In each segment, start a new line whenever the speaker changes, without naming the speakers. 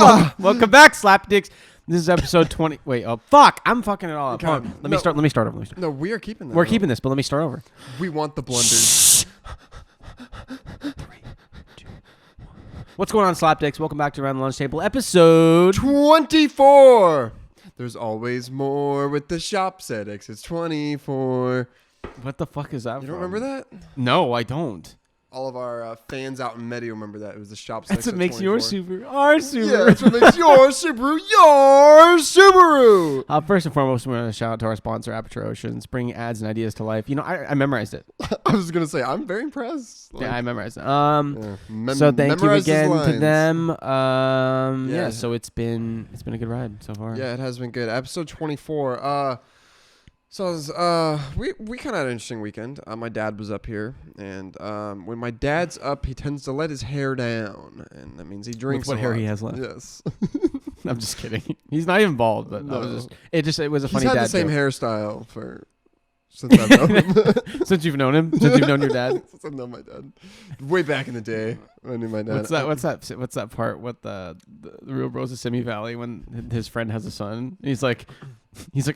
Welcome back, Slapdicks. This is episode 20. Wait, oh fuck! I'm fucking it all up.
God,
Hold on. Let me start over.
No, we are keeping that.
We're keeping this, but let me start over.
We want the blunders.
3, 2, 1. What's going on, Slapdicks? Welcome back to Around the Lunch Table, episode
24. There's always more with the shops at Exits 24.
What the fuck is that?
You don't remember that?
No, I don't.
All of our fans out in Medio remember that. It was the shops.
That's what makes
24.
your Subaru our Subaru.
Yeah, that's what makes your Subaru your Subaru.
First and foremost, we want to shout out to our sponsor, Aperture Oceans, bringing ads and ideas to life. You know, I memorized it.
I was gonna say I'm very impressed.
Yeah, I memorized it.
Yeah.
So thank you
memorize those
again to
lines.
them. Yeah.
Yeah.
So it's been a good ride so far.
Yeah, it has been good. Episode 24. So it was, we kind of had an interesting weekend. My dad was up here, and when my dad's up, he tends to let his hair down, and that means he drinks.
With what
a
hair
lot.
he has left.
Yes.
I'm just kidding. He's not even bald, but
No.
it was a funny
He's had
dad
the same
joke.
hairstyle since I've known him.
Since you've known him, since you've known your dad.
Since I've known my dad, way back in the day, I knew my dad.
What's that part? What the Real Bros of Simi Valley when his friend has a son? He's like,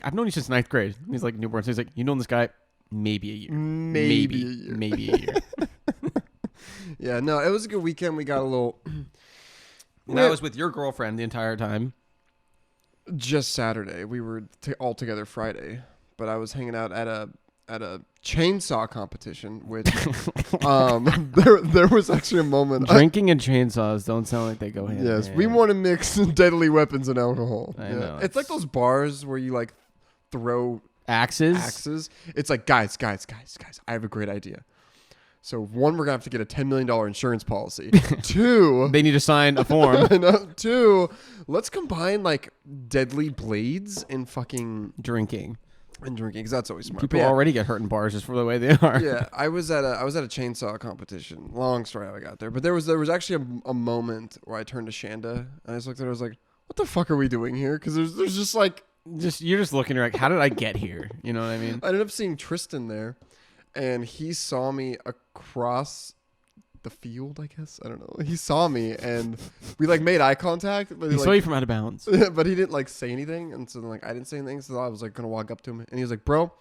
I've known you since 9th grade. He's like newborn. So he's like, you known this guy maybe a year,
Maybe a year.
maybe a year.
Yeah, no, it was a good weekend. We got a little.
And I was with your girlfriend the entire time.
Just Saturday. We were all together Friday, but I was hanging out at a chainsaw competition, which there was actually a moment.
Drinking and chainsaws don't sound like they go hand in
Yes,
hand.
we want to mix deadly weapons and alcohol.
I
Yeah.
know,
It's like those bars where you like throw
axes.
axes. It's like guys, I have a great idea. So one, we're gonna have to get a $10 million insurance policy. Two,
They need to sign a form.
two, let's combine like deadly blades and fucking
Drinking.
and drinking, because that's always smart.
People
But yeah,
already get hurt in bars just for the way they are.
yeah, I was at a chainsaw competition. Long story how I got there, but there was actually a moment where I turned to Shanda and I just looked at her. I was like, "What the fuck are we doing here?" Because there's just like
You're just looking like, how did I get here? You know what I mean?
I ended up seeing Tristan there, and he saw me across the field. I guess I don't know. He saw me, and we like made eye contact. But
He saw you from out of bounds.
but he didn't like say anything, and so then like I didn't say anything. So I was like gonna walk up to him, and he was like, "Bro,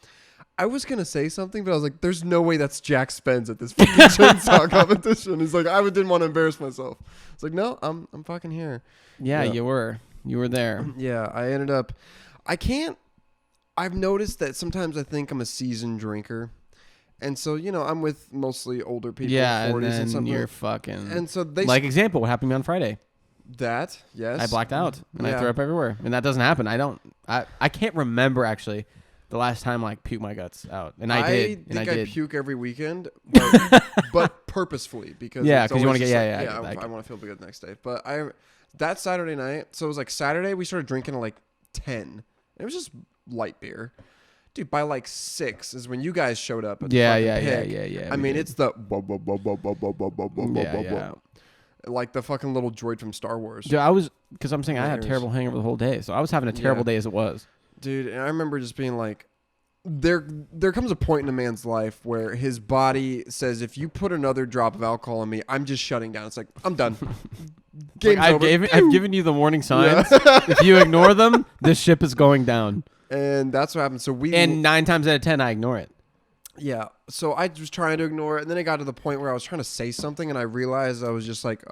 I was gonna say something, but I was like, there's no way that's Jack Spence at this fucking chainsaw competition." He's like, "I didn't want to embarrass myself." It's like, "No, I'm fucking here."
Yeah,
Yeah.
you were there.
Yeah, I ended up. I've noticed that sometimes I think I'm a seasoned drinker, and so I'm with mostly older people,
Yeah,
40s
and then
something.
you're fucking.
And so they
like example, what happened to me on Friday?
that yes,
I blacked out and I
Yeah.
threw up everywhere, and that doesn't happen. I can't remember actually the last time like puke my guts out, and I did.
think
And I did.
puke every weekend, but purposefully because
Yeah,
it's
'cause you wanna
always
get-
just
yeah,
like,
I get
I want to feel good the next day. But that Saturday night, so it was like Saturday we started drinking at like 10. It was just light beer. Dude, by like 6 is when you guys showed up. At the fucking pick.
Yeah.
I
we
mean,
did.
it's the
Yeah.
like the fucking little droid from Star Wars.
Dude, because I'm saying I had a
Years.
terrible hangover the whole day, so I was having a terrible
Yeah.
day as it was.
Dude, and I remember just being like, there comes a point in a man's life where his body says, if you put another drop of alcohol in me, I'm just shutting down. It's like, I'm done. Game's
Like,
over.
I've given you the warning signs.
Yeah.
If you ignore them, this ship is going down.
And that's what happened. So
And 9 times out of 10, I ignore it.
yeah. So I was trying to ignore it, and then it got to the point where I was trying to say something, and I realized I was just like,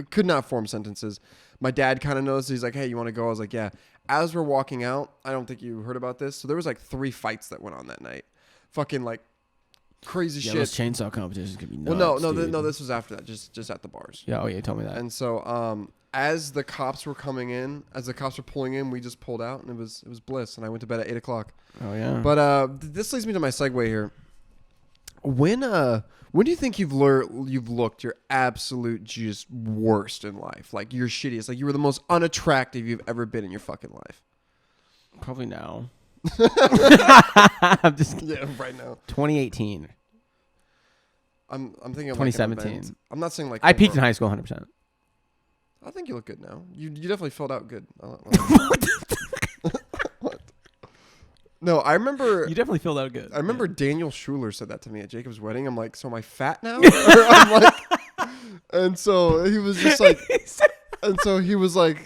could not form sentences. My dad kind of noticed. He's like, "Hey, you want to go?" I was like, "Yeah." As we're walking out, I don't think you heard about this. So there was like 3 fights that went on that night. Fucking like crazy
Yeah,
shit.
those chainsaw competitions could be nuts.
Well, no,
dude.
this was after that. Just at the bars.
Yeah, oh yeah, tell me that.
And so, as the cops were coming in, as the cops were pulling in, we just pulled out, and it was bliss. And I went to bed at 8:00.
Oh yeah.
But this leads me to my segue here. When do you think you've looked your absolute just worst in life? Like your shittiest, like you were the most unattractive you've ever been in your fucking life.
Probably now. I'm just
Yeah, right now.
2018.
I'm thinking of
2017.
Like I'm not saying like
I peaked in high school 100%.
I think you look good now. You definitely filled out good. What? No, I remember.
You definitely filled out good.
I remember Daniel Schuler said that to me at Jacob's wedding. I'm like, so am I fat now? I'm like, and so he was just like, And so he was like,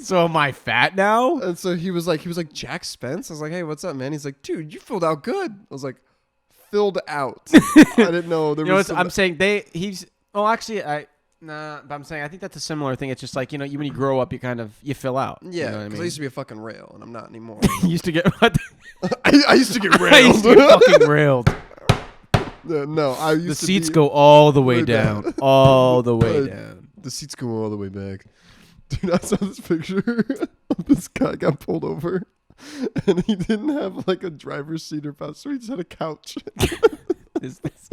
So am I fat now?
and so he was like, Jack Spence. I was like, hey, what's up, man? He's like, dude, you filled out good. I was like, filled out. I didn't know there
You know,
was.
what I'm saying he's. Oh, actually, but I'm saying I think that's a similar thing. It's just like when you grow up, you fill out.
Yeah,
you know what I
because
mean?
I used to be a fucking rail, and I'm not anymore.
You used to get what?
I used to get
I used to
railed.
get fucking railed.
No, I used
The
to
seats
be,
go all the way
way
down,
down.
all the way
Uh,
down.
The seats go all the way back. Dude, I saw this picture of this guy got pulled over, and he didn't have like a driver's seat or pass, so he just had a couch.
Is this-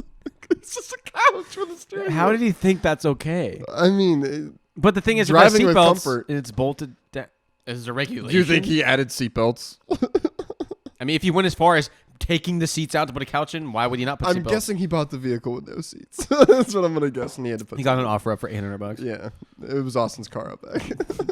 It's just a couch with a steering
How
wheel.
did he think that's okay?
I mean,
But the thing is,
Driving with
seatbelts
comfort.
and it's bolted down. Is a regulation.
do you think he added seatbelts?
I mean, if he went as far as taking the seats out to put a couch in, why would he not put
I'm
seatbelts?
guessing he bought the vehicle with no seats. That's what I'm gonna guess, and he had to put.
He got an offer up for $800.
Yeah, it was Austin's car out back.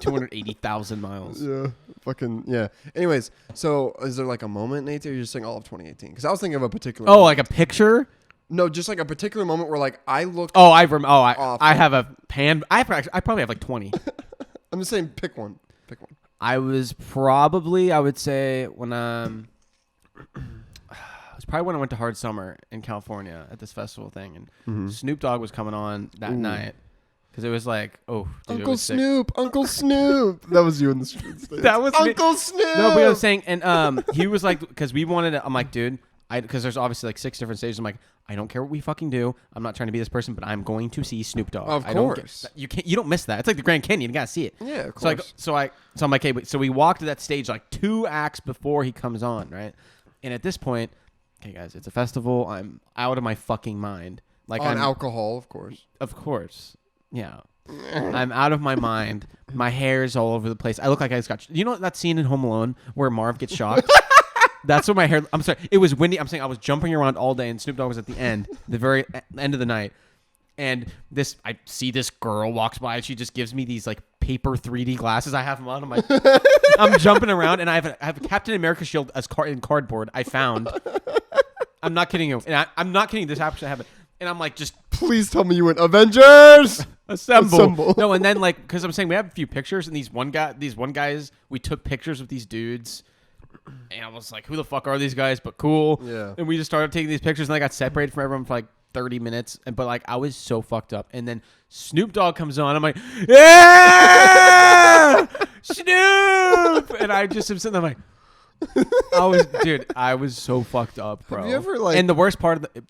280,000 miles.
Yeah, fucking yeah. Anyways, so is there like a moment, Nate, or you're just saying all of 2018? Because I was thinking of a particular.
Oh,
moment.
like a picture?
No, just like a particular moment where like I looked.
Oh, I
Awful.
have a pan. I probably have like 20.
I'm just saying, pick one. Pick one.
I was probably, I would say, when it was probably when I went to Hard Summer in California at this festival thing, and Snoop Dogg was coming on that night because it was like, oh, dude, it
Uncle
was sick.
Snoop, Uncle Snoop. That was you in the streets.
That was me.
Uncle Snoop.
No, but I was saying, and he was like, because we wanted to, I'm like, dude, because there's obviously like 6 different stages. I'm like, I don't care what we fucking do. I'm not trying to be this person, but I'm going to see Snoop Dogg.
Of
I don't
course.
you don't miss that. It's like the Grand Canyon. You gotta see it.
Yeah, of
So
course.
so I'm like, hey, so we walked to that stage like 2 acts before he comes on, right? And at this point, okay, guys, it's a festival. I'm out of my fucking mind. Like
On
I'm
alcohol, of course.
of course, yeah. I'm out of my mind. My hair is all over the place. I look like I just got. You know that scene in Home Alone where Marv gets shocked? That's what my hair. I'm sorry. It was windy. I'm saying I was jumping around all day, and Snoop Dogg was at the end, the very end of the night. And I see this girl walks by, and she just gives me these like paper 3D glasses. I have them on. I'm like, I'm jumping around, and I have a Captain America shield as in cardboard. I found. I'm not kidding you, and I'm not kidding. This actually happened, and I'm like, just
Please tell me you went Avengers.
assemble. No, and then like, because I'm saying we have a few pictures, and these one guys, we took pictures with these dudes. And I was like, who the fuck are these guys? But cool.
Yeah.
And we just started taking these pictures, and I got separated from everyone for like 30 minutes. But like, I was so fucked up. And then Snoop Dogg comes on. I'm like, yeah, Snoop. And I just am sitting there like, I was so fucked up, bro.
Have you ever, like-
And the worst part of it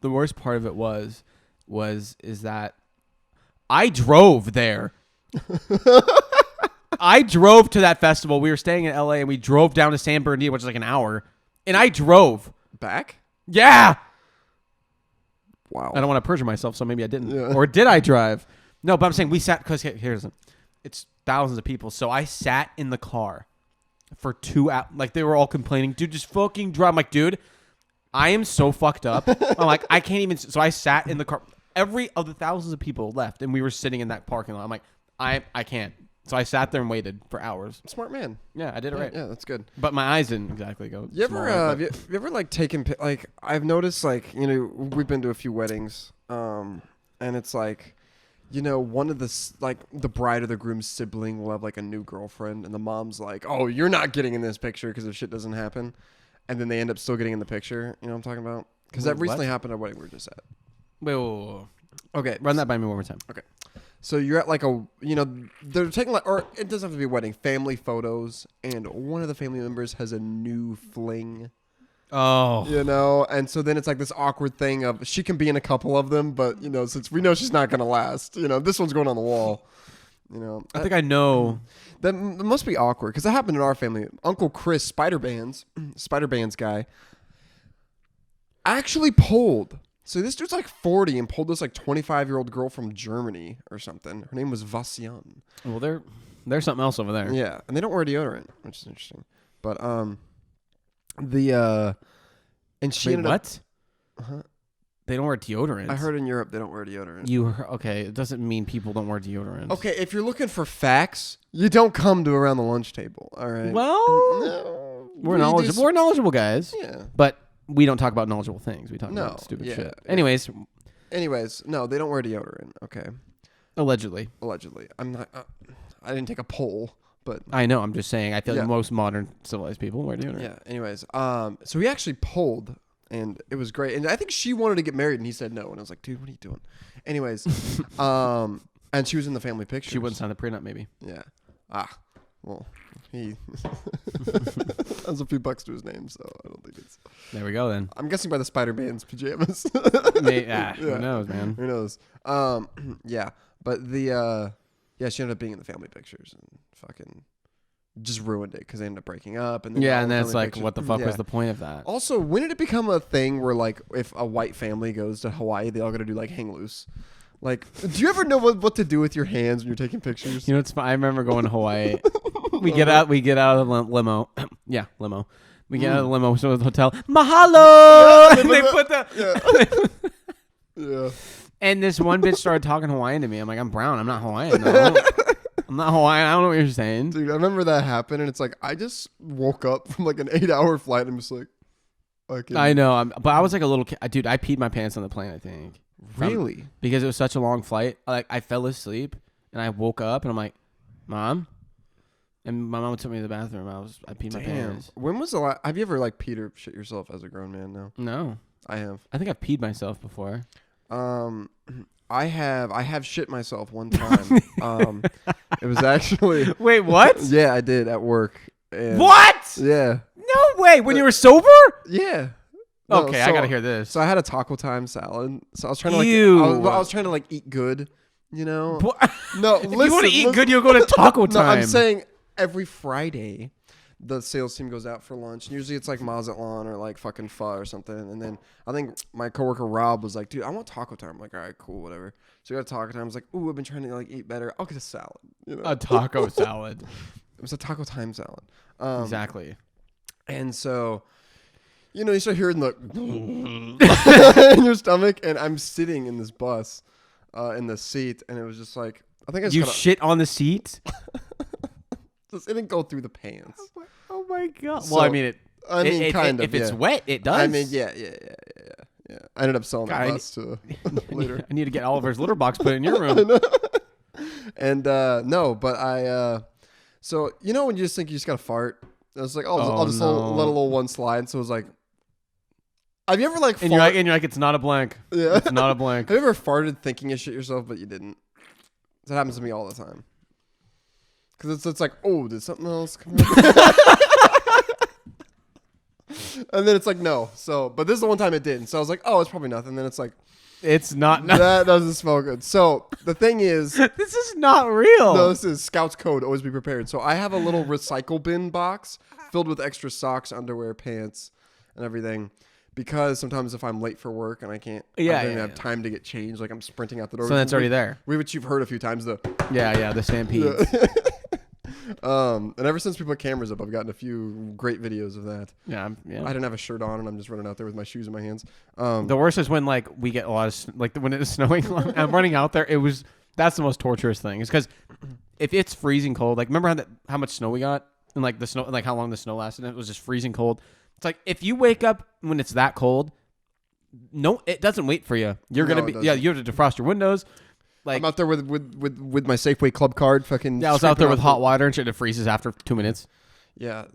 is that I drove there. I drove to that festival. We were staying in LA, and we drove down to San Bernardino, which is like an hour. And I drove.
Back?
Yeah.
Wow.
I don't want to perjure myself, so maybe I didn't.
Yeah.
Or did I drive? No, but I'm saying we sat, because it's thousands of people. So I sat in the car for 2 hours. Like, they were all complaining, dude, just fucking drive. I'm like, dude, I am so fucked up. I'm like, I can't even. So I sat in the car. Every of the thousands of people left, and we were sitting in that parking lot. I'm like, I can't. So I sat there and waited for hours.
Smart man.
Yeah, I did it right.
Yeah, that's good.
But my eyes didn't exactly go.
You ever,
small,
have
but-
you ever like taken like I've noticed like we've been to a few weddings, and it's like, one of the like the bride or the groom's sibling will have like a new girlfriend, and the mom's like, oh, you're not getting in this picture because if shit doesn't happen, and then they end up still getting in the picture. You know what I'm talking about? Because that
Wait,
recently
what?
happened at a wedding we were just at.
Wait.
Okay,
Run that by me one more time.
so you're at like they're taking like, or it doesn't have to be a wedding, family photos, and one of the family members has a new fling.
Oh.
And so then it's like this awkward thing of she can be in a couple of them, but since we know she's not gonna last, this one's going on the wall.
I think I know.
That must be awkward because that happened in our family. Uncle Chris, Spider Bands guy, actually pulled. So this dude's like 40 and pulled this like 25-year-old girl from Germany or something. Her name was Vasyan.
Well, there's something else over there.
Yeah, and they don't wear deodorant, which is interesting. But and she
Wait,
ended up.
what?
Uh-huh.
They don't wear deodorant.
I heard in Europe they don't wear deodorant.
Okay, it doesn't mean people don't wear deodorant.
Okay, if you're looking for facts, you don't come to around the lunch table. All right.
Well,
No,
we're
we
knowledgeable.
do-
We're knowledgeable guys.
Yeah.
But we don't talk about knowledgeable things. We talk
No,
about stupid
yeah,
shit.
yeah.
Anyways,
Anyways, no, they don't wear deodorant. Okay,
allegedly.
allegedly. I'm not. I didn't take a poll, but
I know. I'm just saying. I feel
Yeah.
like most modern civilized people were doing it.
yeah. Anyways, so he actually polled, and it was great. And I think she wanted to get married, and he said no. And I was like, dude, what are you doing? Anyways, and she was in the family picture.
She wouldn't sign the prenup, maybe.
Yeah. Well, he has a few bucks to his name, so I don't think it's.
There we go then.
I'm guessing by the Spider-Man's pajamas.
Who knows, man?
Who knows? Yeah, but she ended up being in the family pictures and fucking just ruined it because they ended up breaking up. And then
Yeah,
all
and
the
then it's
family
like,
pictures-
what the fuck was
Yeah.
the point of that?
Also, when did it become a thing where like if a white family goes to Hawaii, they all got to do like hang loose? Like, do you ever know what to do with your hands when you're taking pictures?
You know, I remember going to Hawaii. We get out of the limo. Yeah, limo. We get out of the limo to the hotel. Mahalo!
Yeah,
and they put the.
Yeah.
And this one bitch started talking Hawaiian to me. I'm like, I'm brown. I'm not Hawaiian. No. I'm not Hawaiian. I don't know what you're saying.
Dude, I remember that happened, and it's like I just woke up from like an 8-hour flight, and I'm just like, fucking.
I know. But I was like a little kid. Dude, I peed my pants on the plane, I think.
Really?
Because it was such a long flight. Like, I fell asleep, and I woke up, and I'm like, Mom? And my mom took me to the bathroom. I peed my pants.
When was the last? Have you ever like peed or shit yourself as a grown man? No,
No.
I have.
I think I've peed myself before.
I have shit myself one time. It was actually.
Wait, what?
Yeah, I did at work. And
What?
Yeah.
No way. When you were sober?
Yeah. No,
Okay, I
so-
gotta hear this.
So I had a taco time salad. So I was trying to like.
Ew.
I was trying to like eat good. You know.
What?
No,
If you want to eat
listen.
good, you'll go to Taco
No,
Time.
I'm saying every Friday, the sales team goes out for lunch. And usually it's like Mazatlan or like fucking pho or something. And then I think my coworker Rob was like, dude, I want taco time. I'm like, all right, cool, whatever. So we got taco time. I was like, ooh, I've been trying to like eat better. I'll get a salad. You know?
a taco salad.
It was a taco time salad.
Exactly.
And so, you know, you start hearing the in your stomach. And I'm sitting in this bus in the seat. And it was just like, I think I just
You
kinda,
shit on the seat?
it didn't go through the pants.
Oh my god.
So,
Well, I mean,
I mean, kind of.
If it's
yeah.
wet, it does.
I mean, yeah. I ended up selling the
God,
bus to later.
I need to get Oliver's litter box put in your room.
And no, but I so you know when you just think you just gotta fart? I was like, I'll just let a little one slide. So it was like, have you ever like
And you're like, it's not a blank.
yeah.
It's not a blank.
Have you ever farted thinking you shit yourself but you didn't? That happens to me all the time. Because it's like, oh, did something else come out? And then it's like, no. So, but this is the one time it didn't. So I was like, oh, it's probably nothing. Then it's like,
It's not.
that doesn't smell good. So the thing is,
This is not real.
no, this is Scouts code. Always be prepared. So I have a little recycle bin box filled with extra socks, underwear, pants, and everything. Because sometimes if I'm late for work and I don't have time to get changed, like I'm sprinting out the door.
So that's already there.
Which you've heard a few times.
Yeah, the stampede.
And ever since we put cameras up, I've gotten a few great videos of that.
Yeah.
I didn't have a shirt on and I'm just running out there with my shoes in my hands.
The worst is when like we get a lot of like when it is snowing. I'm running out there. That's the most torturous thing. Is because if it's freezing cold, like remember how much snow we got and like the snow, like how long the snow lasted. And it was just freezing cold. It's like if you wake up when it's that cold, no, it doesn't wait for you. You're gonna
No, it
be
doesn't.
You have to defrost your windows. Like
I'm out there with my Safeway club card. Fucking
I was out there
scraping
with
off
hot water and shit. It freezes after 2 minutes.
Yeah,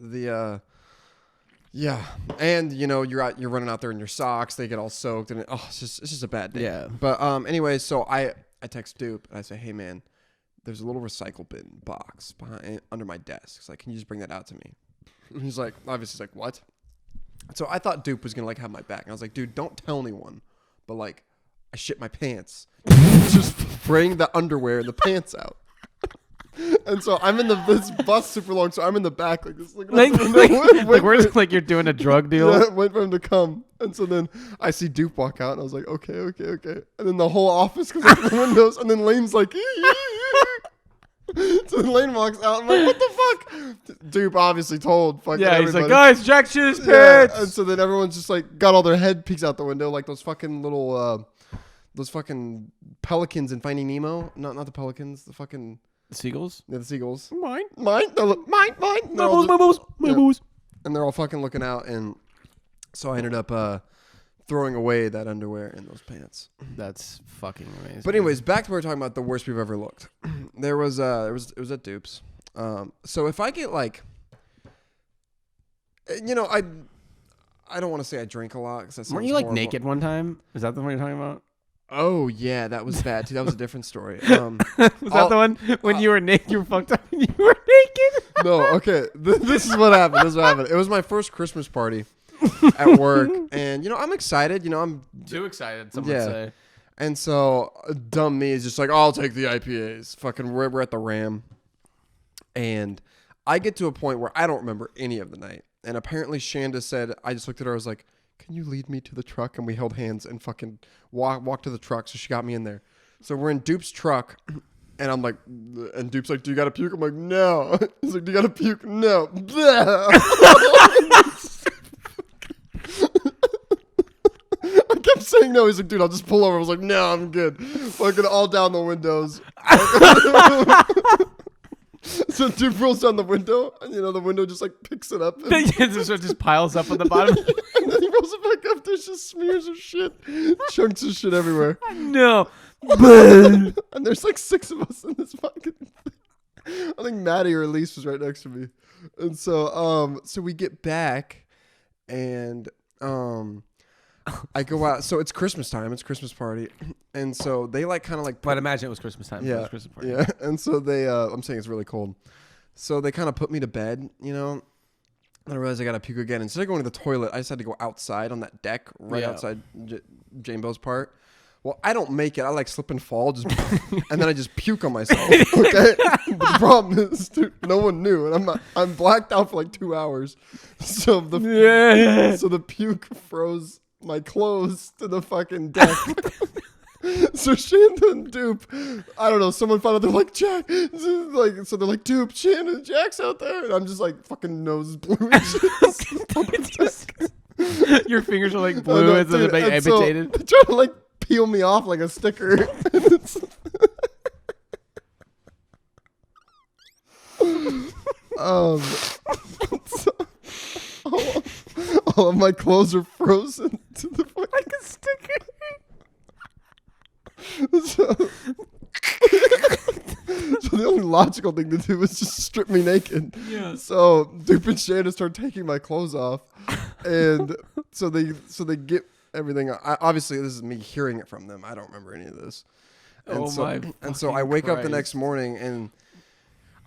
yeah, and you know you're running out there in your socks. They get all soaked, and it's just a bad day.
Yeah.
But anyway, so I text Dupe and I say, hey man, there's a little recycle bin box under my desk. It's like, can you just bring that out to me? And he's like, obviously, he's like, what? So I thought Dupe was gonna like have my back, and I was like, dude, don't tell anyone, but like, I shit my pants. Just bring the underwear and the pants out. And so I'm in this bus super long, so I'm in the back like this,
Like you're doing a drug deal.
Yeah, wait for him to come. And so then I see Dupe walk out, and I was like, okay. And then the whole office goes out the windows, and then Lane's like, so then Lane walks out. I'm like, what the fuck? Dupe obviously told fucking
Yeah, he's
everybody.
like, guys, Jack shit his
Yeah,
pants.
and so then everyone's just like got all their head peeks out the window, like those fucking little, those fucking pelicans in Finding Nemo. Not the pelicans, the fucking
Seagulls?
the seagulls.
Mine.
Mine. They're like, mine. They're all
My
just-
boos.
and they're all fucking looking out, and so I ended up throwing away that underwear and those pants.
That's fucking amazing.
But anyways, back to what we were talking about, the worst we've ever looked. It was at Dupes. So if I get like, you know, I don't want to say I drink a lot because
weren't you like naked one time? Is that the one you're talking about?
Oh yeah, that was bad too. That was a different story.
Was that the one when you were naked? You were fucked up and you were naked.
No, okay. This is what happened. It was my first Christmas party at work, and you know I'm excited. You know I'm
too excited. Some would say.
And so dumb me is just like, oh, I'll take the IPAs. Fucking we're at the Ram, and I get to a point where I don't remember any of the night. And apparently Shanda said, I just looked at her. I was like, can you lead me to the truck? And we held hands and fucking walked to the truck. So she got me in there. So we're in Dupe's truck. And I'm like, and Dupe's like, do you got to puke? I'm like, no. He's like, do you got to puke? No. I kept saying no. He's like, dude, I'll just pull over. I was like, no, I'm good. Fucking all down the windows. So Dupe rolls down the window, and you know the window just like picks it up, and
it just piles up on the bottom,
and then he rolls it back up. There's just smears of shit, chunks of shit everywhere.
No,
and there's like 6 of us in this fucking thing. I think Maddie or Elise was right next to me, and so we get back, and I go out. So it's Christmas time. It's Christmas party. And so they like kind of like.
But imagine it was Christmas time.
Yeah.
It was Christmas party.
Yeah. And so they, I'm saying it's really cold. So they kind of put me to bed, you know. And I realized I got to puke again. Instead of going to the toilet, I just had to go outside on that deck right outside Jane Bell's part. Well, I don't make it. I like slip and fall, just and then I just puke on myself. Okay, but the problem is, dude, no one knew, and I'm blacked out for like 2 hours. So the puke froze my clothes to the fucking deck. So Shanda and Dupe, I don't know, someone found out, they're like, Jack, like, so they're like, Dupe, Shanda, Jack's out there, and I'm just like fucking nose blue and shit.
Your fingers are like blue as if they amputated.
So they're trying to like peel me off like a sticker. All of my clothes are frozen to the like a sticker. So the only logical thing to do is just strip me naked.
Yeah.
So Dupe and Shanda start taking my clothes off, and so they get everything. Obviously, this is me hearing it from them. I don't remember any of this. And so I wake up the next morning and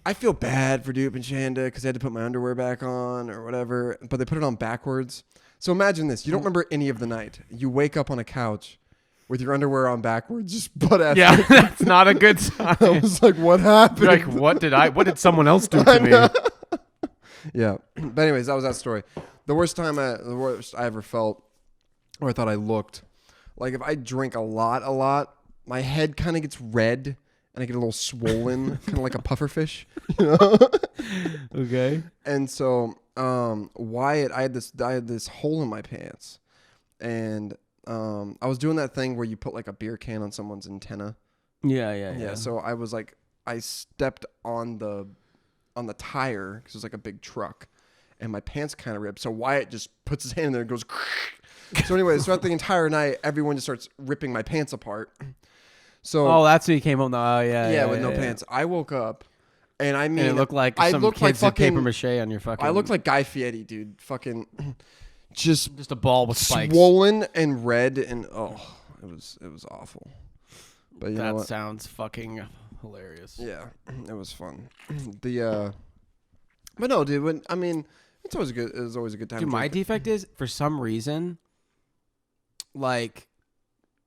I feel bad for Dupe and Shanda because they had to put my underwear back on or whatever, but they put it on backwards. So imagine this: you don't remember any of the night. You wake up on a couch with your underwear on backwards, just butt ass.
Yeah, that's not a good sign.
I was like, "What happened?"
You're like, what did someone else do to me?
Yeah, but anyways, that was that story. The worst I ever felt, or I thought I looked, like if I drink a lot, my head kind of gets red and I get a little swollen, kind of like a pufferfish, you know?
Okay.
And so, Wyatt, I had this hole in my pants, and I was doing that thing where you put like a beer can on someone's antenna.
Yeah.
So I was like, I stepped on the tire because it was like a big truck, and my pants kind of ripped. So Wyatt just puts his hand in there and goes. So anyway, throughout the entire night, everyone just starts ripping my pants apart. So
that's what you came home. Oh yeah,
with no pants. I woke up, and I mean,
and it looked like some kids did paper mache on your fucking.
I looked like Guy Fieri, dude. Fucking, just
a ball with spikes,
swollen and red, and it was awful. But you know what?
That sounds fucking hilarious.
Yeah, it was fun. But no, dude. It's always good. It was always a good time.
Dude, my defect is for some reason, like,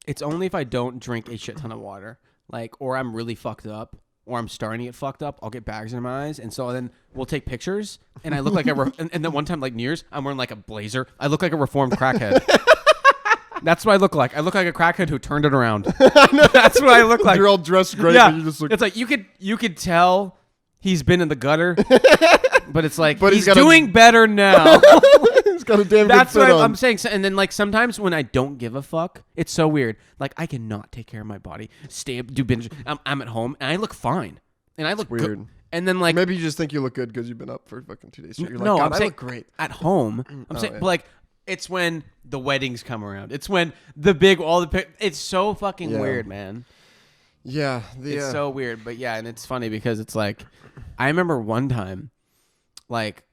it's only if I don't drink a shit ton of water, like, or I'm really fucked up, or I'm starting to get fucked up. I'll get bags in my eyes, and so then we'll take pictures, and I look like and then one time, like New Year's, I'm wearing like a blazer. I look like a reformed crackhead. That's what I look like. I look like a crackhead who turned it around. That's what I look like.
You're all dressed great.
Yeah,
but you just look.
It's like you could tell he's been in the gutter, but it's like he's
got
doing better now.
He's got a damn
That's
good fit
what
on.
I'm saying. And then like sometimes when I don't give a fuck, it's so weird. Like I cannot take care of my body. Do binge. I'm at home and I look fine, and I look
weird.
good. And then like
maybe you just think you look good because you've been up for fucking 2 days. You're like,
no,
God,
I'm
I
saying
look great
at home. I'm saying,
yeah.
but like It's when the weddings come around. It's when the big it's so fucking weird, man.
Yeah,
it's so weird. But yeah, and it's funny because it's like I remember one time, like,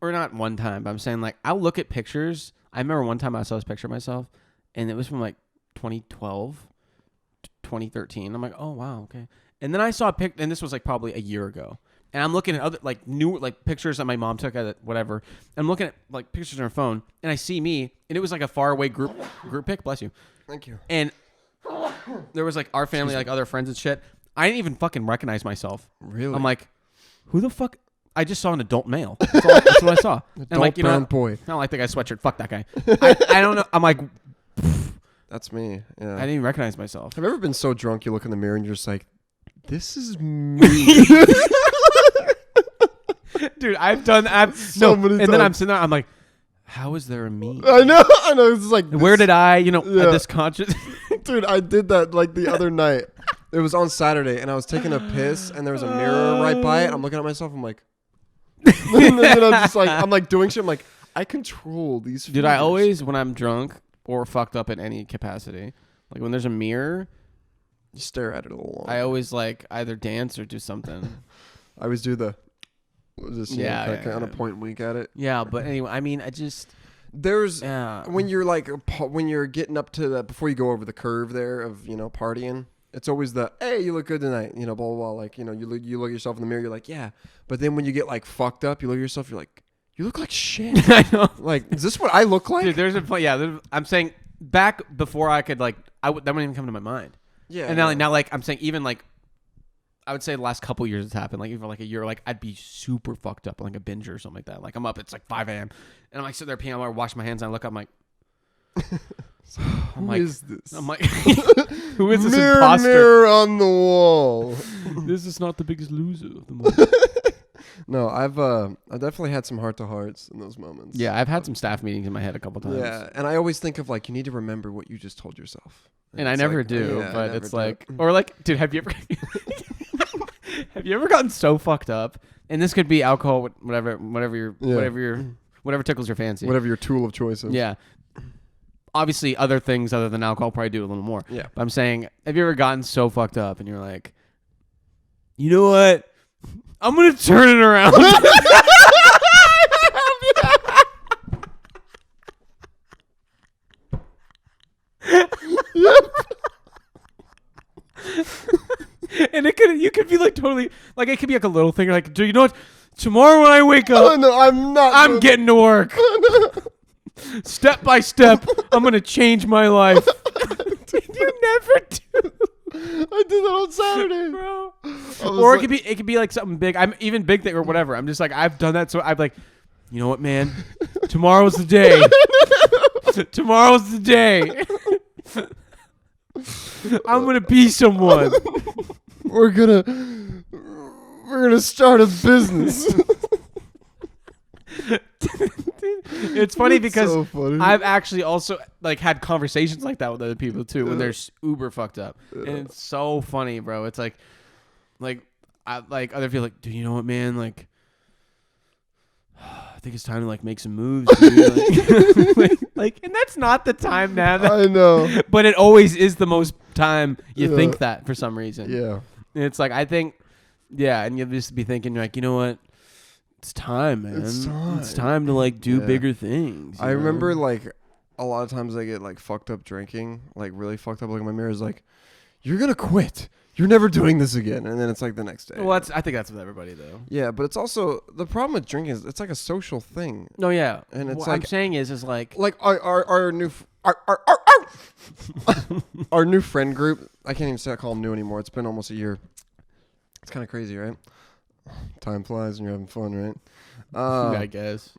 or not one time, but I'm saying like I'll look at pictures. I remember one time I saw this picture of myself, and it was from like 2012, 2013. I'm like, oh wow, okay. And then I saw a pic, and this was like probably a year ago. And I'm looking at other like new like pictures that my mom took at whatever. I'm looking at like pictures on her phone, and I see me, and it was like a faraway group pic. Bless you.
Thank you.
And there was like our family, like other friends and shit. I didn't even fucking recognize myself.
Really?
I'm like, who the fuck? I just saw an adult male. That's what I saw.
Adult
and like,
brown boy.
I don't like the guy's sweatshirt. Fuck that guy. I don't know. I'm like,
That's me. Yeah.
I didn't even recognize myself.
Have you ever been so drunk you look in the mirror and you're just like, this is me?
Dude, I've done that
so many
and then I'm
times.
sitting there, I'm like, how is there a me?
I know. It's like,
Where did I,
Yeah.
this conscious?
dude, I did that like the other night. It was on Saturday, and I was taking a piss, and there was a mirror right by it. I'm looking at myself. I'm like, and then I'm just like, I'm like doing shit. I'm like, I control these.
Dude, I
fingers.
always, when I'm drunk or fucked up in any capacity, like when there's a mirror,
You stare at it a little long.
I always like either dance or do something.
I always do the. Just,
Yeah,
kind of point and wink at it.
Yeah, but anyway, I mean, I just,
There's
yeah.
when you're like when you're getting up to that before you go over the curve there of partying. It's always the hey, you look good tonight, blah blah blah. Like you look at yourself in the mirror, you're like yeah. But then when you get like fucked up, you look at yourself, you're like you look like shit.
I know.
Like is this what I look like?
Dude, there's a point. Yeah, I'm saying back before I could like, that wouldn't even come to my mind.
Yeah.
And now like I'm saying even like, I would say the last couple years it's happened. Like even like a year, like I'd be super fucked up, like a binger or something like that. Like I'm up, it's like 5 a.m. and I'm like sitting there peeing, I'm wash my hands, and I look up, I'm like,
Who is this?
I'm like, who is this
mirror,
imposter?
mirror on the wall.
This is not the biggest loser of them all.
No, I've definitely had some heart to hearts in those moments.
Yeah, I've had some staff meetings in my head a couple times.
Yeah, and I always think of like you need to remember what you just told yourself.
And I
it's
never
like,
do,
yeah, I
but
never
it's
do.
like, or like, dude, have you ever, have you ever gotten so fucked up? And this could be alcohol, whatever tickles your fancy.
Whatever your tool of choice is.
Yeah. Obviously, other things other than alcohol probably do a little more.
Yeah.
But I'm saying, have you ever gotten so fucked up and you're like, you know what? I'm gonna turn it around. And you could be like totally like it could be like a little thing like, do you know what? Tomorrow when I wake up,
Oh no, I'm not.
I'm getting to work. Step by step, I'm gonna change my life. You never do,
I did that on Saturday,
bro.
I was
Or
like-
it could be like something big. I'm even big thing or whatever. I'm just like I've done that, so I'm like, you know what, man? Tomorrow's the day. Tomorrow's the day. I'm gonna be someone.
we're gonna start a business.
It's funny
It's
because
so funny.
I've actually also like had conversations like that with other people too when they're uber fucked up, and it's so funny, bro. It's like I like other people like, dude, you know what, man? Like, I think it's time to like make some moves, dude. like, and that's not the time now.
I know.
But it always is the most time you
Yeah.
think that for some reason.
Yeah.
And it's like I think, yeah, and you'll just be thinking, you're like, you know what? It's time, man. It's time to like do
Yeah.
bigger things.
I
you know?
remember like a lot of times I get like fucked up drinking, like really fucked up. Like my mirror is like, "You're gonna quit. You're never doing this again." And then it's like the next day.
Well, I think that's with everybody though.
Yeah, but it's also the problem with drinking is it's like a social thing.
No, yeah,
And it's
what
like-
I'm saying is like
Like our new our new friend group. I can't even call them new anymore. It's been almost a year. It's kind of crazy, right? Time flies when you're having fun, right?
I guess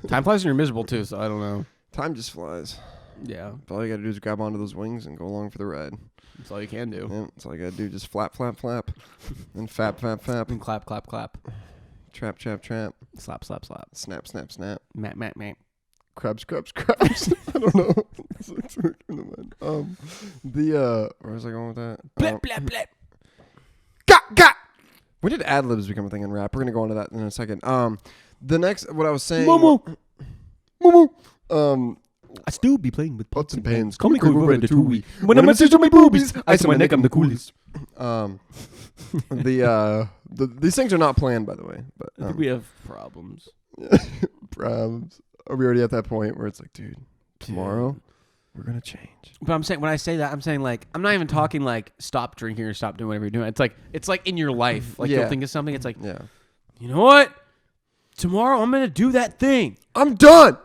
time flies and you're miserable too. So I don't know.
Time just flies.
Yeah,
But all you gotta do is grab onto those wings and go along for the ride.
that's all you can do.
Yeah, that's all you gotta do. Just flap, flap, flap, and fap, fap, fap,
And clap, clap, clap,
trap, trap, trap,
slap, slap, slap,
snap, snap, snap,
mat.
crabs, crabs, crabs. I don't know. Where was I going with that?
Blip, blip, blip.
Got. When did ad libs become a thing in rap? We're gonna go into that in a second. The next, what I was saying.
Momo. I still be playing with
Pots and pans.
Call me
Quick,
Quick
quick,
Ratatouille.
Ratatouille.
When I'm a sister, my boobies. Ice on my neck, I'm the coolest.
These things are not planned, by the way. But
I think we have problems.
problems. Are we already at that point where it's like, dude, tomorrow we're gonna change?
But I'm saying when I say that, I'm saying like I'm not even talking like stop drinking or stop doing whatever you're doing. It's like in your life, like you'll think of something. It's like, you know what? Tomorrow I'm gonna do that thing.
I'm done.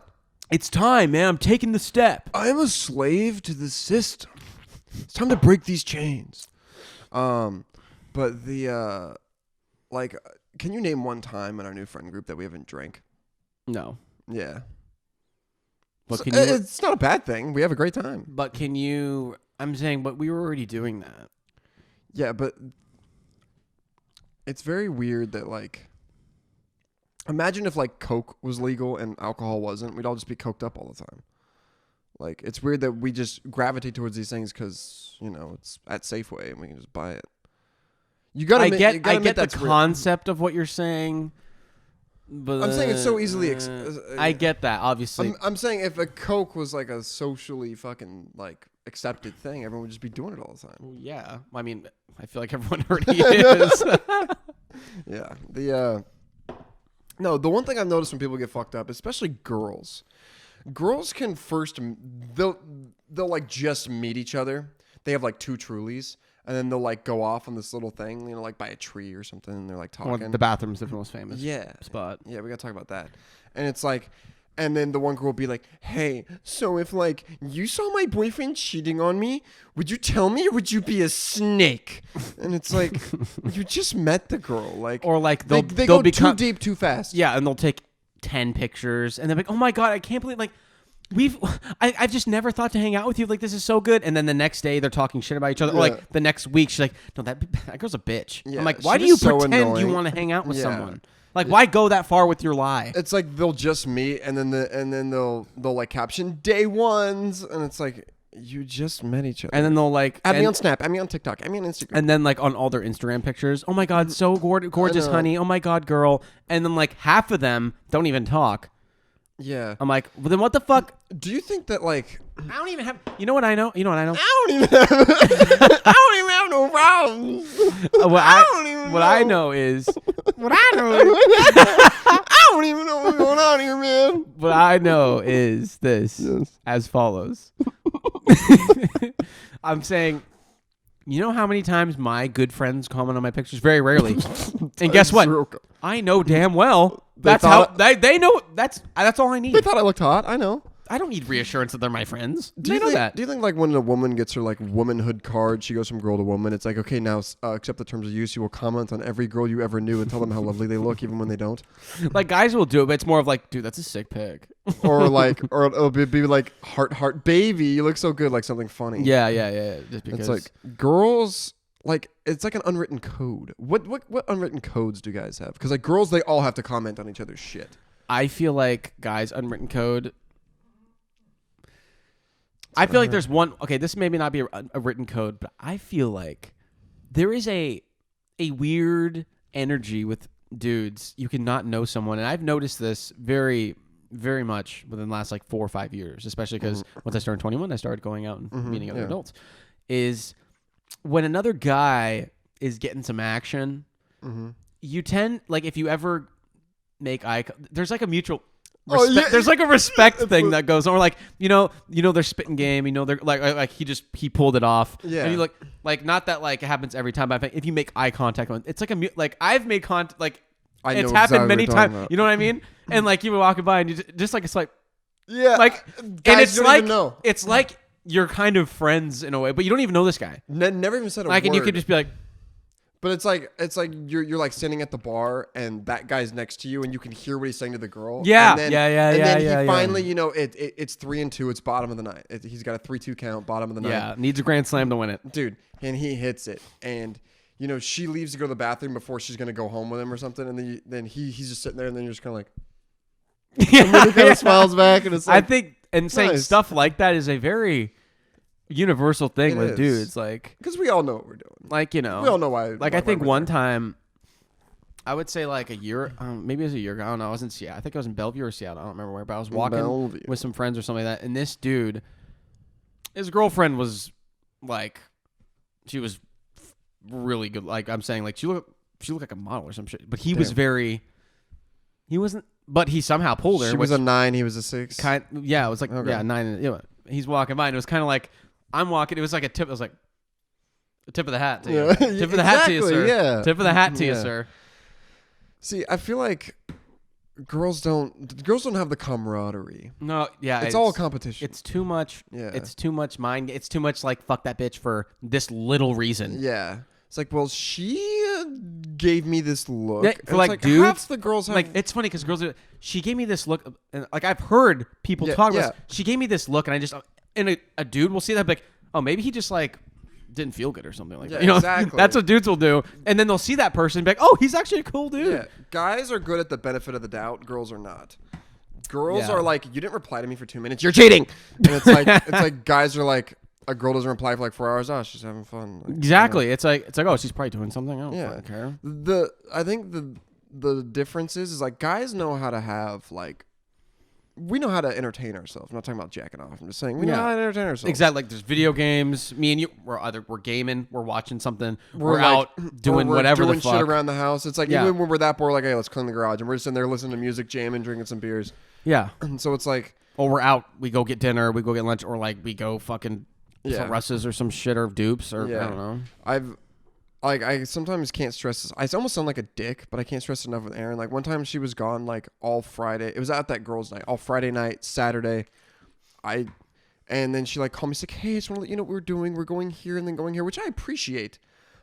It's time, man. I'm taking the step.
I am a slave to the system. It's time to break these chains. But the can you name one time in our new friend group that we haven't drank?
No.
Yeah.
But
So,
can you?
it's not a bad thing. We have a great time.
But can you? I'm saying, but we were already doing that.
Yeah, but it's very weird that like, imagine if like Coke was legal and alcohol wasn't. We'd all just be coked up all the time. Like, it's weird that we just gravitate towards these things because, you know, it's at Safeway and we can just buy it. You gotta
I
admit,
get
you gotta admit
the
that's weird.
concept of what you're saying. But
I'm saying it's so easily.
I get that, obviously.
I'm saying if a Coke was like a socially fucking like accepted thing, everyone would just be doing it all the time.
Well, yeah. I mean, I feel like everyone already is.
Yeah. The one thing I've noticed when people get fucked up, especially girls, can first they'll like just meet each other. They have like two Trulies, and then they'll like go off on this little thing, you know, like by a tree or something, and they're like talking.
Well, the bathroom's the most famous spot.
Yeah, we gotta talk about that. And it's like, and then the one girl will be like, "Hey, so if like you saw my boyfriend cheating on me, would you tell me or would you be a snake?" And it's like, you just met the girl, like,
Or like
they
they'll
go
become
too deep too fast.
Yeah, and they'll take 10 pictures, and they're like, "Oh my god, I can't believe like." I've just never thought to hang out with you. Like, this is so good. And then the next day they're talking shit about each other. Or like the next week she's like, "No, that girl's a bitch."
Yeah,
I'm like, why
she
do you
was so
pretend you
annoying.
want to hang out with
Yeah.
someone? Like, why go that far with your lie?
It's like they'll just meet and then they'll like caption day ones, and it's like, you just met each other.
And then they'll like
add me on Snap, add me on TikTok, add me on Instagram.
and then like on all their Instagram pictures, "Oh my god, so gorgeous,
know.
honey. Oh my god, girl." And then like half of them don't even talk.
Yeah.
I'm like, well, then what the fuck?
Do you think that like
I don't even have. You know what I know?
I don't even have no problems.
What I know is
I don't even know what's going on here, man.
what I know is this as follows. I'm saying, you know how many times my good friends comment on my pictures? Very rarely. And guess what? I know damn well that's how they know. That's all I need.
They thought I looked hot. I know.
I don't need reassurance that they're my friends.
Do
They
you
know
think,
that.
Do you think like when a woman gets her like womanhood card, she goes from girl to woman? It's like, okay, now accept the terms of use. You will comment on every girl you ever knew and tell them how lovely they look, even when they don't.
Like, guys will do it, but it's more of like, dude, that's a sick pic.
Or like, or it'll be like heart, baby, you look so good, like something funny.
Yeah. Just because.
It's like girls. Like, it's like an unwritten code. What unwritten codes do guys have? Because like girls, they all have to comment on each other's shit.
I feel like guys' unwritten code. I feel like there's one. Okay, this may not be a written code, but I feel like there is a weird energy with dudes. You cannot know someone, and I've noticed this very, very much within the last like 4 or 5 years, especially because once I started 21, I started going out and meeting other adults. Is when another guy is getting some action, you tend like if you ever make there's like a mutual. There's like a respect thing that goes on. Or like, you know, they're spitting game. You know, they're like he pulled it off.
Yeah.
And you like not that like it happens every time, but if you make eye contact, it's like like I've made contact. Like
I know
it's
exactly
happened
what
many
you're talking
times.
about.
You know what I mean? And like you were walking by and you just like it's like
Guys
and it's
don't
like
even know.
it's like you're kind of friends in a way, but you don't even know this guy.
Never even said a
Like
word.
and you could just be like.
But it's like you're like standing at the bar and that guy's next to you and you can hear what he's saying to the girl.
Yeah,
and then,
yeah,
And then
yeah,
he finally, you know, it's 3-2. It's bottom of the night. He's got a 3-2 count, bottom of the night.
Yeah, needs a grand slam to win it.
Dude, and he hits it, and you know she leaves to go to the bathroom before she's gonna go home with him or something, and then he's just sitting there, and then you're just kind of like, and then he kind of smiles back, and it's like,
I think saying
nice.
stuff like that is a very universal thing
It
with
is.
dudes. Like
because we all know what we're doing.
you know,
We all know why.
Like
why
I think
we're
one
there.
time, I would say like a year, maybe it was a year ago. I don't know. I was in Seattle. I think I was in Bellevue or Seattle. I don't remember where, but I was walking
Bellevue.
with some friends or something like that. And this dude, his girlfriend was like, she was really good. Like I'm saying, like she looked like a model or some shit. But he was he wasn't. But he somehow pulled her.
She was a 9. He was a 6.
It was like 9. You know, he's walking by, and it was kind of like I'm walking. It was like a tip. It was like a tip of the hat to you. Tip of the hat to you, sir.
Yeah.
Tip of the hat to you, sir.
See, I feel like girls don't have the camaraderie.
No, yeah,
it's all competition.
It's too much.
Yeah.
It's too much mind. It's too much like fuck that bitch for this little reason.
Yeah. It's like, well, she gave me this look.
Yeah, for like dudes,
half the girls have
like it's funny because girls. She gave me this look, and like I've heard people talk about. This. She gave me this look, and I just and a dude will see that like, oh, maybe he just like didn't feel good or something like that. You know,
exactly.
That's what dudes will do, and then they'll see that person and be like, oh, he's actually a cool dude.
Yeah, guys are good at the benefit of the doubt. Girls are not. Girls are like, you didn't reply to me for 2 minutes. You're cheating. And it's like guys are like, a girl doesn't reply for like 4 hours. Oh, she's having fun. Like,
exactly.
You know.
It's like oh, she's probably doing something. I don't fucking care.
I think the difference is like guys know how to have like. We know how to entertain ourselves. I'm not talking about jacking off. I'm just saying we know how to entertain ourselves.
Exactly. Like there's video games. Me and you, we're gaming. We're watching something. We're
like,
out doing whatever
doing
the fuck.
shit around the house. It's like even when we're that bored, like, hey, let's clean the garage, and we're just sitting there listening to music, jamming, drinking some beers.
Yeah.
And so it's like,
or we're out. We go get dinner. We go get lunch, or like we go fucking for Russ's or some shit or Dupes or I don't know.
I sometimes can't stress this. I almost sound like a dick, but I can't stress enough with Erin. Like one time she was gone like all Friday. It was at that girls' night, all Friday night, Saturday. And then she like called me. She's like, hey, I just want to let you know what we're doing. We're going here and then going here, which I appreciate.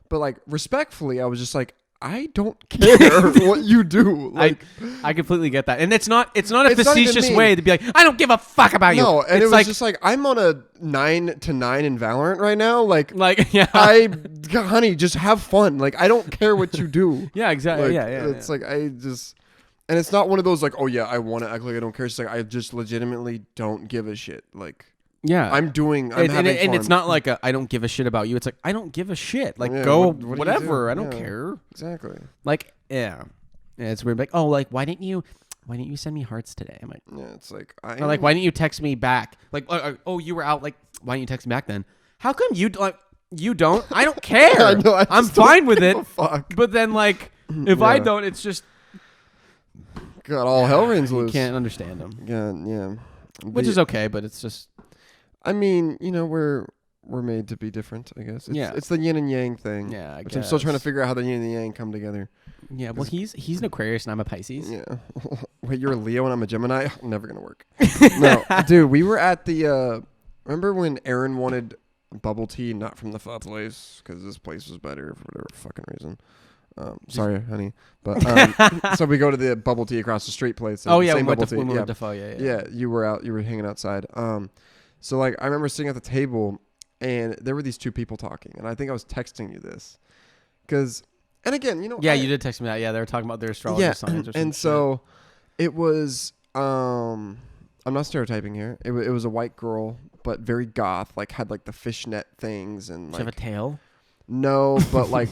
But like respectfully, I was just like, I don't care what you do. Like,
I completely get that, and it's not a facetious way to be like, I don't give a fuck about you.
No, and
it's
it was
like,
just like I'm on a 9 to 9 in Valorant right now. Like
yeah,
honey, just have fun. Like I don't care what you do.
Yeah, exactly.
Like,
yeah.
It's like I just, and it's not one of those like, oh yeah, I want to act like I don't care. It's like I just legitimately don't give a shit. Like.
Yeah,
I'm having fun.
And it's not like I don't give a shit about you. It's like I don't give a shit. Like go whatever. I don't care.
Exactly.
Like it's weird. Like oh, like why didn't you send me hearts today? I'm like
it's like
or like why didn't you text me back? Like oh you were out. Like why didn't you text me back then? How come you like you don't? I don't care.
I know,
I'm fine with it.
Fuck.
But then like if I don't, it's just
God, all hell rains loose.
You can't understand them.
Yeah.
Which is okay, but it's just.
I mean, you know, we're made to be different, I guess. It's the yin and yang thing.
Yeah,
which I'm still trying to figure out how the yin and the yang come together.
Yeah, well, he's an Aquarius and I'm a Pisces.
Yeah. Wait, you're a Leo and I'm a Gemini? Never going to work. No, dude, we were at the, remember when Erin wanted bubble tea, not from the pho place, because this place was better for whatever fucking reason. Sorry, honey. But so we go to the bubble tea across the street place.
Oh, yeah,
we
went to pho,
yeah, you were hanging outside. So like I remember sitting at the table and there were these two people talking and I think I was texting you this and again, you know,
you did text me that. Yeah, they were talking about their astrology signs or something.
And so it was I'm not stereotyping here. It was a white girl but very goth, like had like the fishnet things and like
have a tail?
No, but like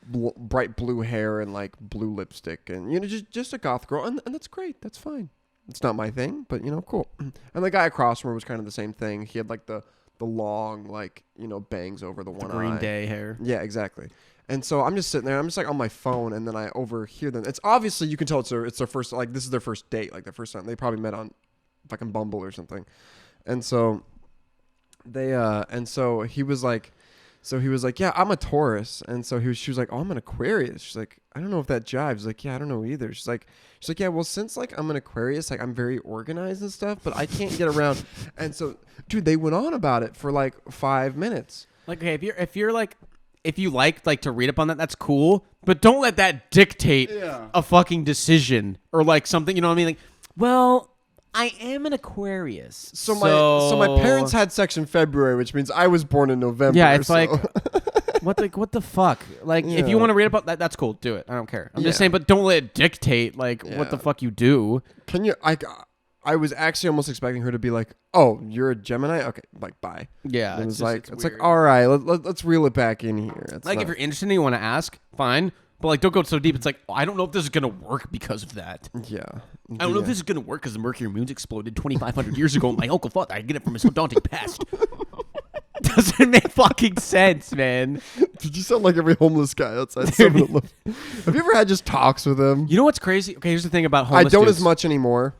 bright blue hair and like blue lipstick and you know just a goth girl and that's great. That's fine. It's not my thing, but you know, cool. And the guy across from her was kind of the same thing. He had like the long, like, you know, bangs over the one eye.
Green Day hair.
Yeah, exactly. And so I'm just sitting there. I'm just like on my phone, and then I overhear them. It's obviously you can tell it's their first, like this is their first date, like their first time. They probably met on fucking Bumble or something. And so they and so he was like. So he was like, yeah, I'm a Taurus. And so she was like, oh, I'm an Aquarius. She's like, I don't know if that jives. She's like, yeah, I don't know either. She's like, yeah, well, since like I'm an Aquarius, like I'm very organized and stuff, but I can't get around. And so, dude, they went on about it for like 5 minutes.
Like, okay, if you like to read up on that, that's cool. But don't let that dictate a fucking decision or like something, you know what I mean? Like, well, I am an Aquarius.
So my parents had sex in February, which means I was born in November.
Yeah, it's like what the fuck? Like if you want to read about that, that's cool. Do it. I don't care. I'm just saying, but don't let it dictate like what the fuck you do.
Can you? I was actually almost expecting her to be like, "Oh, you're a Gemini? Okay, like bye."
Yeah,
it's like all right, let's reel it back in here.
If you're interested and you want to ask, fine. But like, don't go so deep. It's like, I don't know if this is gonna work because of that.
Yeah.
I don't know if this is gonna work because the mercury moons exploded 2,500 years ago. And my uncle thought I'd get it from his daunting past. Doesn't make fucking sense, man.
Did you sound like every homeless guy outside 7-Eleven? Have you ever had just talks with them?
You know what's crazy? Okay, here's the thing about homeless
I don't
dudes.
as much anymore.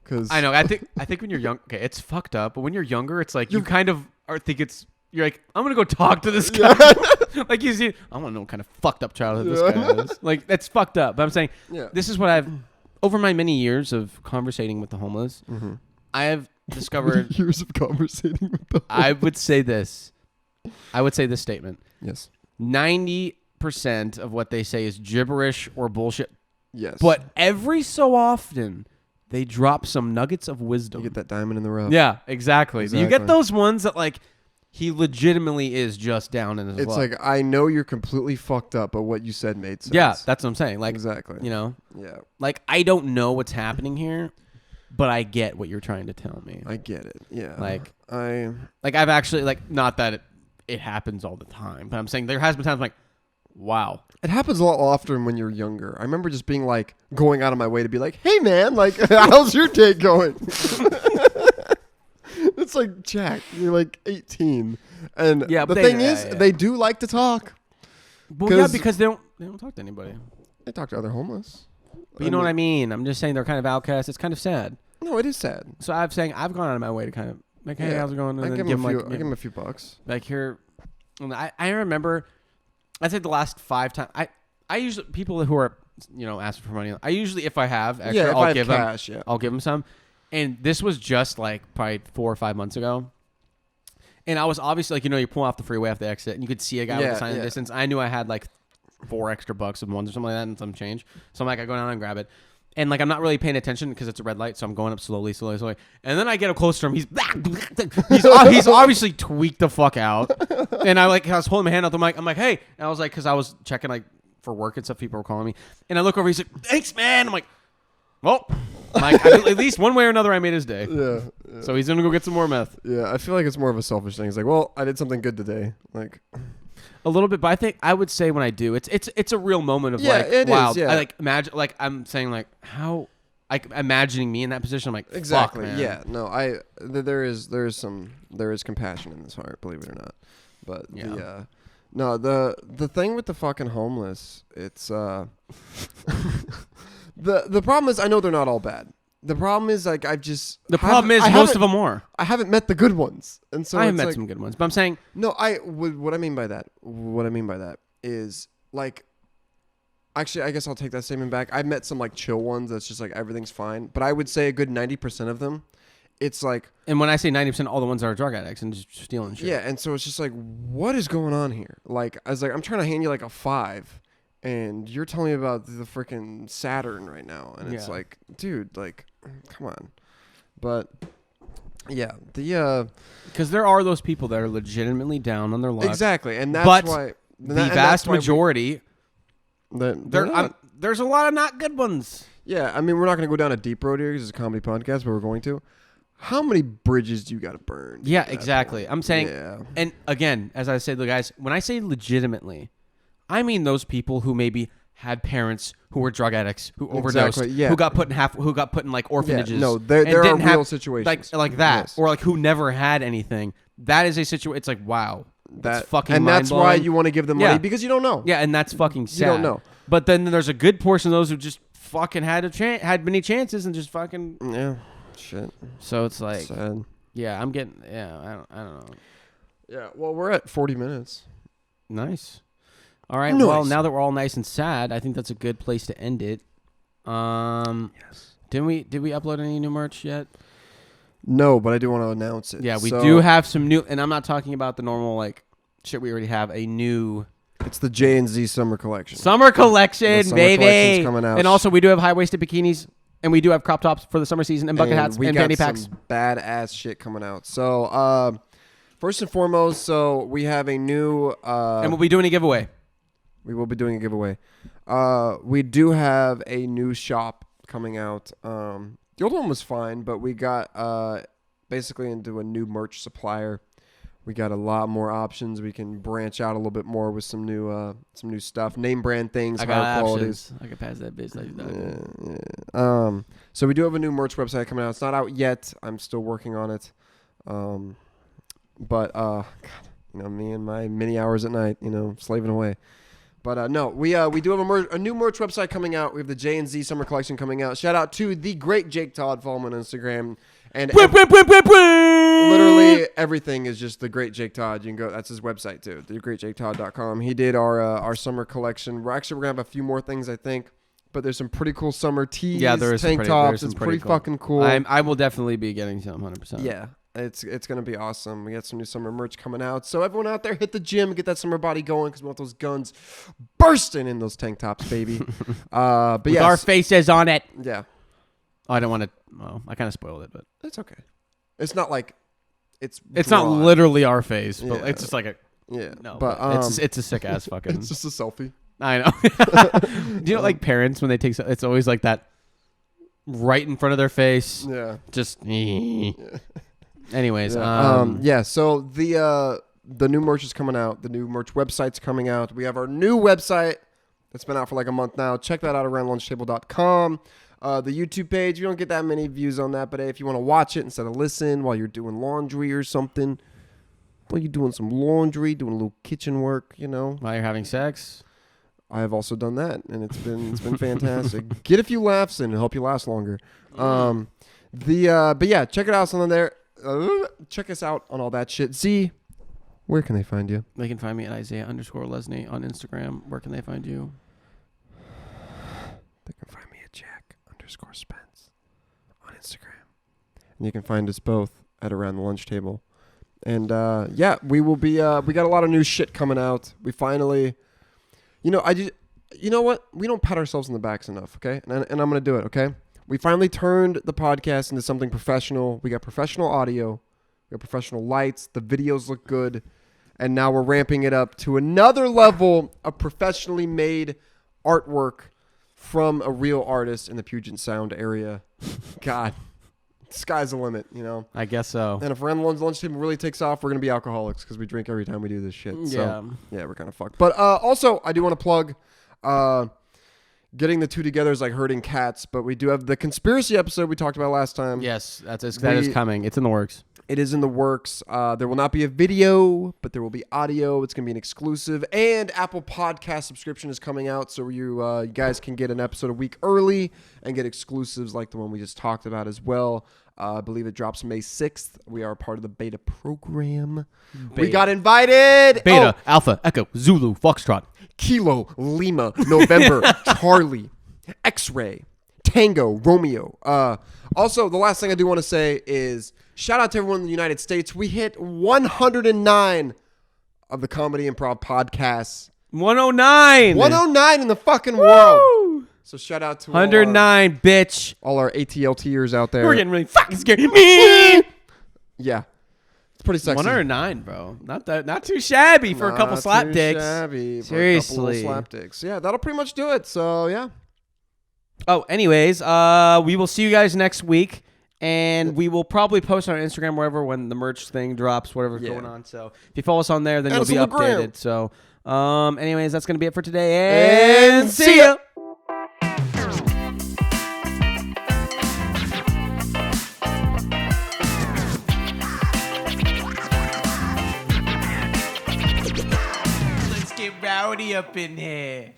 Cause
I know. I think when you're young, okay, it's fucked up. But when you're younger, it's like you kind of you're like, I'm gonna go talk to this guy. Like you see, I want to know what kind of fucked up childhood this guy is. Like that's fucked up. But I'm saying, this is what I've over my many years of conversating with the homeless.
Mm-hmm.
I have discovered
years of conversating with them.
I would say this statement.
Yes.
90% of what they say is gibberish or bullshit.
Yes.
But every so often, they drop some nuggets of wisdom.
You get that diamond in the rough.
Yeah, exactly. You get
Exactly.
those ones that like he legitimately is just down in his
It's
luck.
like, I know you're completely fucked up, but what you said made sense.
Yeah, that's what I'm saying. Like,
exactly.
you know,
Yeah.
like I don't know what's happening here, but I get what you're trying to tell me.
I get it. Yeah.
Like
I
I've actually like not that it happens all the time, but I'm saying there has been times I'm like, wow.
It happens a lot often when you're younger. I remember just being like, going out of my way to be like, hey man, like, how's your day going? It's like, Jack, you're like 18. And
Yeah,
the
but
thing is, they do like to talk.
Well, yeah, because they don't talk to anybody.
They talk to other homeless.
But you know what I mean? I'm just saying they're kind of outcasts. It's kind of sad.
No, it is sad.
So I'm saying I've gone out of my way to kind of like, hey,
Yeah.
how's it going? And
I
then
give
give
him
them
a few.
like,
I give him a few bucks.
like here. And I remember, I'd say the last 5 times I usually people who are asking for money. I usually if I have extra,
Yeah, if I
I'll
have
give
cash,
them.
yeah.
I'll give them some. And this was just like probably 4 or 5 months ago. And I was obviously like, you pull off the freeway off the exit and you could see a guy with a sign in the distance. I knew I had like $4 extra of ones or something like that and some change. So I'm like, I go down and grab it. And like, I'm not really paying attention because it's a red light. So I'm going up slowly. And then I get up close to him. He's obviously tweaked the fuck out. And I was holding my hand out. I'm like, hey. And I was like, cause I was checking like for work and stuff. People were calling me and I look over, he's like, thanks man. I'm like, well, like at least one way or another, I made his day.
Yeah.
So he's going to go get some more meth.
Yeah. I feel like it's more of a selfish thing. It's like, well, I did something good today. Like
a little bit, but I think I would say when I do, it's a real moment of like,
it
wow.
is, yeah.
I like imagine, like I'm saying like how, like imagining me in that position. I'm like,
exactly.
Fuck, man.
Yeah. No, there is compassion in this heart, believe it or not. But
Yeah.
the thing with the fucking homeless, it's the problem is I know they're not all bad. The problem is like
The problem is most of them are.
I haven't met the good ones, and so
I have
it's
met
like,
some good ones, but I'm saying
no. What I mean by that is like, actually, I guess I'll take that statement back. I've met some like chill ones that's just like everything's fine, but I would say a good 90% of them, it's like,
and when I say 90%, all the ones that are drug addicts and just stealing shit.
yeah, and so it's just like, what is going on here? Like, I was like, I'm trying to hand you like a 5. And you're telling me about the freaking Saturn right now. And it's like, dude, like, come on. But, yeah,
because there are those people that are legitimately down on their luck.
exactly. And that's
but
why.
The vast majority,
They're not.
there's a lot of not good ones.
Yeah, I mean, we're not going to go down a deep road here because it's a comedy podcast, but we're going to. How many bridges do you got to burn?
Yeah, exactly. I'm saying,
Yeah.
and again, as I said, the guys, when I say legitimately, I mean those people who maybe had parents who were drug addicts, who overdosed,
Exactly, yeah.
who got put in like orphanages.
no, there
and
are
didn't
real
have,
situations.
like that,
Yes.
or like who never had anything. That is a situation. It's like wow, that's fucking
and that's why
mind-blowing.
you want to give them money
Yeah.
because you don't know.
Yeah, and that's fucking sad.
don't know.
But then there's a good portion of those who just fucking had many chances and just fucking.
Yeah, shit.
So it's like,
Sad.
yeah, I'm getting, yeah, I don't know.
Yeah, well, we're at 40 minutes.
Nice. All right.
Nice.
Well, now that we're all nice and sad, I think that's a good place to end it.
Yes.
Did we upload any new merch yet?
No, but I do want to announce it.
Yeah, we
So,
do have some new, and I'm not talking about the normal like shit. We already have a new
It's the J&Z summer collection.
summer collection,
The summer
baby.
collection's coming out.
And also, we do have high waisted bikinis, and we do have crop tops for the summer season, and bucket hats,
we
and
got
panty packs.
some badass shit coming out. So, first and foremost, so we have a new.
And we'll be doing a giveaway.
We will be doing a giveaway. We do have a new shop coming out. The old one was fine, but we got basically into a new merch supplier. We got a lot more options. We can branch out a little bit more with some new stuff. Name brand things,
I
higher
got
qualities.
options. I can pass that bitch like that.
Yeah. So we do have a new merch website coming out. It's not out yet. I'm still working on it. But God, me and my many hours at night, slaving away. But no, we do have a new merch website coming out. We have the J&Z summer collection coming out. Shout out to the great Jake Todd. Follow him on Instagram. And literally everything is just the great Jake Todd. You can go. That's his website too. thegreatjaketodd.com. He did our summer collection. We're gonna have a few more things, I think. But there's some pretty cool summer tees, tank tops. It's pretty fucking cool.
I will definitely be getting some 100%.
Yeah. It's gonna be awesome. We got some new summer merch coming out. So everyone out there, hit the gym, get that summer body going, because we want those guns bursting in those tank tops, baby. But
with our faces on it.
Yeah.
Oh, I don't want to. Well, I kind of spoiled it, but
it's okay. It's not like it's
not literally our face, but it's just like a
no.
But it's a sick ass fucking.
It's just a selfie.
I know. Do you know, like parents when they take? It's always like that, right in front of their face.
Yeah.
Just. Anyways,
So the new merch is coming out. The new merch website's coming out. We have our new website that's been out for like a month now. Check that out around lunchtable.com. The YouTube page, you don't get that many views on that, but hey, if you want to watch it instead of listen while you're doing laundry or something, while you're doing some laundry, doing a little kitchen work,
while you're having sex.
I have also done that, and it's been fantastic. Get a few laughs in and help you last longer. But yeah, check it out. Something there. Check us out on all that shit. Z, where can they find you?
They can find me at Isaiah_Lesney on Instagram. Where can they find you?
They can find me at Jack_Spence on Instagram. And you can find us both at Around the Lunch Table. And we will be we got a lot of new shit coming out. We finally you know what? We don't pat ourselves on the backs enough, okay? And I'm going to do it, okay? We finally turned the podcast into something professional. We got professional audio. We got professional lights. The videos look good. And now we're ramping it up to another level of professionally made artwork from a real artist in the Puget Sound area. God, sky's the limit,
I guess so.
And if Around the Lunch Table really takes off, we're going to be alcoholics because we drink every time we do this shit. So, yeah, we're kind of fucked. But also, I do want to plug... getting the two together is like herding cats, but we do have the conspiracy episode we talked about last time.
Yes, that is coming. It's in the works.
It is in the works. There will not be a video, but there will be audio. It's going to be an exclusive. And Apple Podcast subscription is coming out, so you guys can get an episode a week early and get exclusives like the one we just talked about as well. I believe it drops May 6th. We are part of the beta program. We got invited.
Beta, Alpha, Echo, Zulu, Foxtrot.
Kilo, Lima, November, Charlie, X-Ray, Tango, Romeo. Also, the last thing I do want to say is shout out to everyone in the United States. We hit 109 of the Comedy Improv podcasts.
109.
109 in the fucking world. So shout out to
109, bitch.
All our ATL-tiers out there.
We're getting really fucking scared.
Yeah. It's pretty sexy.
109, bro. Not too shabby for a couple slap dicks.
Seriously. Slap dicks. Yeah, that'll pretty much do it. So, yeah.
Oh, anyways, we will see you guys next week. And we will probably post on our Instagram wherever when the merch thing drops, whatever's going on. So if you follow us on there, then you'll be updated. So, anyways, that's going to be it for today. And see ya. Let's get rowdy up in here.